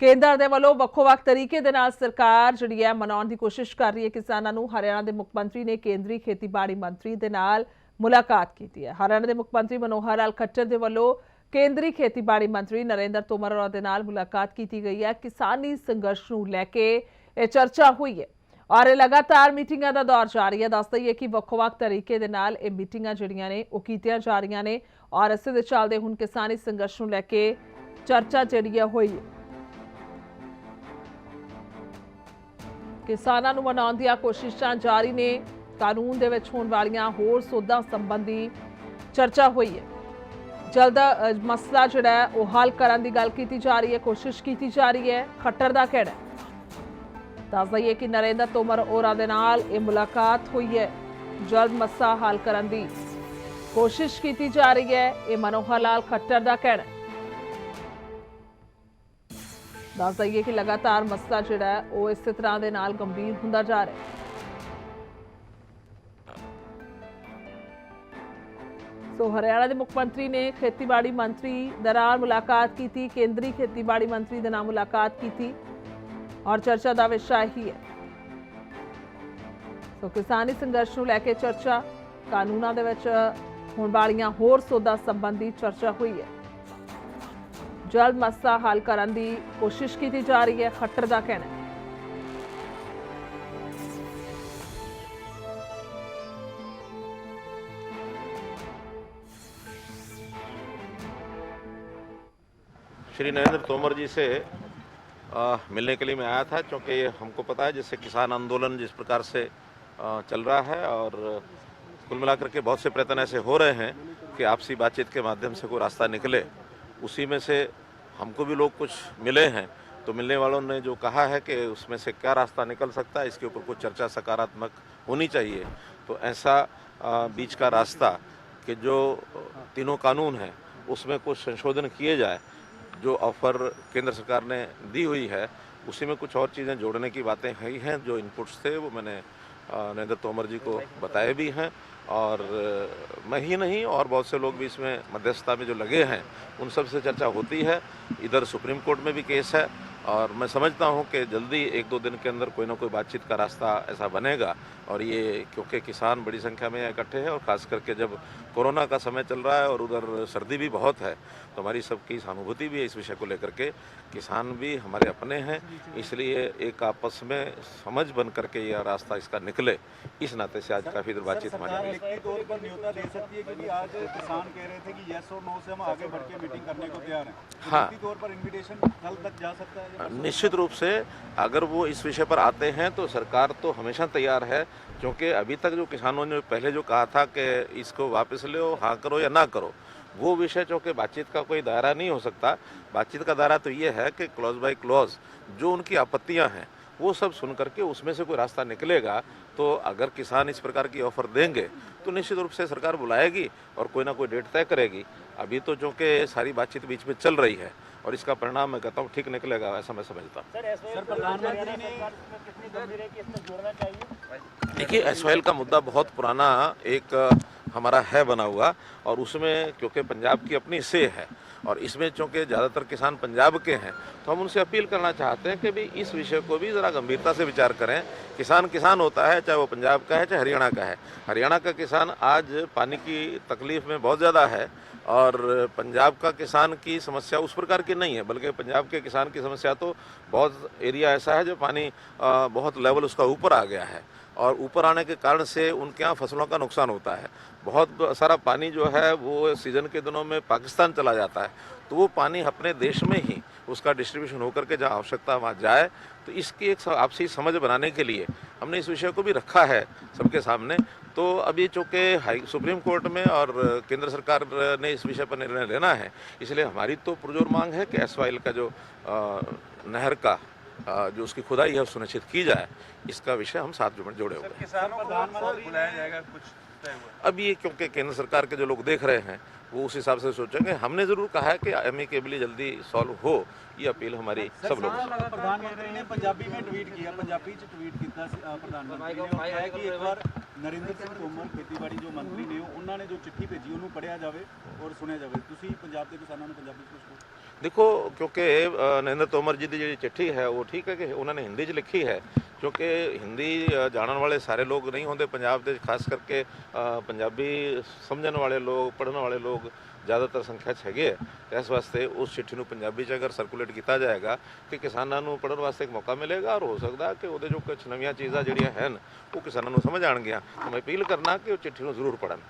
केंद्र दे वालों ਵੱਖ-ਵੱਖ तरीके दे नाल सरकार जिहड़ी है मनाउण दी कोशिश कर रही है किसानां नूं। हरियाणा के मुख्यमंत्री ने केंद्रीय खेतीबाड़ी मंत्री दे नाल मुलाकात की है। हरियाणा के मुख्यमंत्री मनोहर लाल खट्टर दे वालों केंद्रीय खेतीबाड़ी मंत्री नरेंद्र तोमर होरां दे नाल मुलाकात की गई है। किसानी संघर्ष नूं लैके यह चर्चा हुई है और लगातार मीटिंगां दा दौर जारी है। दस दईए कि ਵੱਖ-ਵੱਖ तरीके दे नाल ये मीटिंगां जिहड़ियां ने ओह कीतियां जा रहीआं ने और इस दे चलदे हुण किसानी संघर्ष नूं लैके चर्चा जिहड़ी है होई है। किसानां नूं मनाउण दीआं कोशिशां जारी ने। कानून दे विच होण वालीआं होर सोधां संबंधी चर्चा हुई है। जल्द मसला जिहड़ा है ओह हल करन दी गल कीती जा रही है, कोशिश कीती जा रही है। खट्टर दा कहना है, दस दईए कि नरेंद्र तोमर होरां दे नाल इह मुलाकात हुई है। जल्द मसला हल करन दी कोशिश कीती जा रही है, यह मनोहर लाल खट्टर दा कहना है। दस दईए कि लगातार मसला जिहड़ा है वह इस तरह के नाल गंभीर हुंदा जा रहा है। तो हरियाणा के मुख्यमंत्री ने खेतीबाड़ी मंत्री दे नाल मुलाकात की, केंद्रीय खेतीबाड़ी मंत्री दे नाल मुलाकात की और चर्चा का विषय ही है। तो किसानी संघर्ष नूं लैके चर्चा, कानूनां दे विच होण वालीआं होर सोधां संबंधी चर्चा हुई है। जल्द मसला हल करने की कोशिश की जा रही है, खट्टर का कहना है। श्री नरेंद्र तोमर जी से मिलने के लिए मैं आया था, क्योंकि हमको पता है जैसे किसान आंदोलन जिस प्रकार से चल रहा है और कुल मिलाकर के बहुत से प्रयत्न ऐसे हो रहे हैं कि आपसी बातचीत के माध्यम से कोई रास्ता निकले। उसी में से हमको भी लोग कुछ मिले हैं, तो मिलने वालों ने जो कहा है कि उसमें से क्या रास्ता निकल सकता है, इसके ऊपर कुछ चर्चा सकारात्मक होनी चाहिए। तो ऐसा बीच का रास्ता कि जो तीनों कानून हैं उसमें कुछ संशोधन किए जाए, जो ऑफर केंद्र सरकार ने दी हुई है उसी में कुछ और चीज़ें जोड़ने की बातें हुई हैं। जो इनपुट्स थे वो मैंने नरेंद्र तोमर जी को बताए भी हैं और मैं ही नहीं और बहुत से लोग भी इसमें मध्यस्थता में जो लगे हैं उन सब से चर्चा होती है। इधर सुप्रीम कोर्ट में भी केस है और मैं समझता हूं कि जल्दी एक दो दिन के अंदर कोई ना कोई बातचीत का रास्ता ऐसा बनेगा। और ये क्योंकि किसान बड़ी संख्या में इकट्ठे हैं और ख़ास करके जब कोरोना का समय चल रहा है और उधर सर्दी भी बहुत है, तो हमारी सबकी सहानुभूति भी है इस विषय को लेकर के। किसान भी हमारे अपने हैं, इसलिए एक आपस में समझ बन करके यह रास्ता इसका निकले, इस नाते से आज काफ़ी देर बातचीत हमारी। लिखित तौर पर न्योता दे सकती है, क्योंकि आज किसान कह रहे थे कि यस और नो से हम आगे बढ़ के मीटिंग करने को तैयार हैं। हाँ, लिखित तौर पर इन्विटेशन कल तक जा सकता है। निश्चित रूप से अगर वो इस विषय पर आते हैं तो सरकार तो हमेशा तैयार है, क्योंकि अभी तक जो किसानों ने पहले जो कहा था कि इसको वापस लो, हाँ करो या ना करो, वो विषय चूँकि बातचीत का कोई दायरा नहीं हो सकता। बातचीत का दायरा तो ये है कि क्लॉज बाय क्लॉज जो उनकी आपत्तियां हैं वो सब सुन करके उसमें से कोई रास्ता निकलेगा। तो अगर किसान इस प्रकार की ऑफर देंगे तो निश्चित रूप से सरकार बुलाएगी और कोई ना कोई डेट तय करेगी। अभी तो जो कि सारी बातचीत बीच में चल रही है और इसका परिणाम मैं कहता हूँ ठीक निकलेगा, ऐसा मैं समझता हूँ। देखिए, एसवाइल का मुद्दा बहुत पुराना एक हमारा है बना हुआ और उसमें क्योंकि पंजाब की अपनी से है और इसमें चूँकि ज़्यादातर किसान पंजाब के हैं, तो हम उनसे अपील करना चाहते हैं कि भी इस विषय को भी ज़रा गंभीरता से विचार करें। किसान किसान होता है, चाहे वो पंजाब का है चाहे हरियाणा का है। हरियाणा का किसान आज पानी की तकलीफ़ में बहुत ज़्यादा है और पंजाब का किसान की समस्या उस प्रकार की नहीं है, बल्कि पंजाब के किसान की समस्या तो बहुत एरिया ऐसा है जो पानी बहुत लेवल उसका ऊपर आ गया है और ऊपर आने के कारण से उनके यहाँ फसलों का नुकसान होता है। बहुत सारा पानी जो है वो सीज़न के दिनों में पाकिस्तान चला जाता है, तो वो पानी अपने देश में ही उसका डिस्ट्रीब्यूशन होकर के जहाँ आवश्यकता वहाँ जाए। तो इसकी एक आपसी समझ बनाने के लिए हमने इस विषय को भी रखा है सबके सामने। तो अभी चूँकि सुप्रीम कोर्ट में और केंद्र सरकार ने इस विषय पर निर्णय लेना है, इसलिए हमारी तो पुरजोर मांग है कि एसवाइल का जो नहर का जो उसकी खुदाई है सुनिश्चित की जाए। इसका विषय हम साथ जोड़े हुए हैं। किसानों को प्रधानमंत्री बुलाया जाएगा कुछ तय हुआ? अब ये क्योंकि केंद्र सरकार के जो लोग देख रहे हैं वो उस हिसाब से सोचेंगे। हमने जरूर कहा है कि एमिकेबली जल्दी सॉल्व हो, ये अपील हमारी सब लोगों से। प्रधानमंत्री ने पंजाबी में ट्वीट किया, पंजाबी च ट्वीट किया प्रधानमंत्री ने और कहा कि एक बार नरेंद्र सिंह तोमर खेतीबाड़ी जो मंत्री ने उन्होंने जो चिट्ठी भेजी उन्होंने पढ़िया जाए और सुनिया जाए। तुसी पंजाब के किसानों ने पंजाबी देखो, क्योंकि नरेंद्र तोमर जी की जी चिट्ठी है वो ठीक है कि उन्होंने हिंदी च लिखी है, क्योंकि हिंदी जानने वाले सारे लोग नहीं होंगे पंजाब दे, खास करके पंजाबी समझने वाले लोग, पढ़ने वाले लोग ज़्यादातर संख्या च हैगे है। इस वास्ते उस चिट्ठी को पंजाबी च अगर सर्कुलेट किया जाएगा कि किसानों को पढ़ने वास्ते एक मौका मिलेगा, और हो सकता कि वो जो कुछ नवीं चीज़ां जिहड़ियां हैं वो किसानों को समझ आएंगियां। तो मैं अपील करना कि वो चिट्ठी को जरूर पढ़न।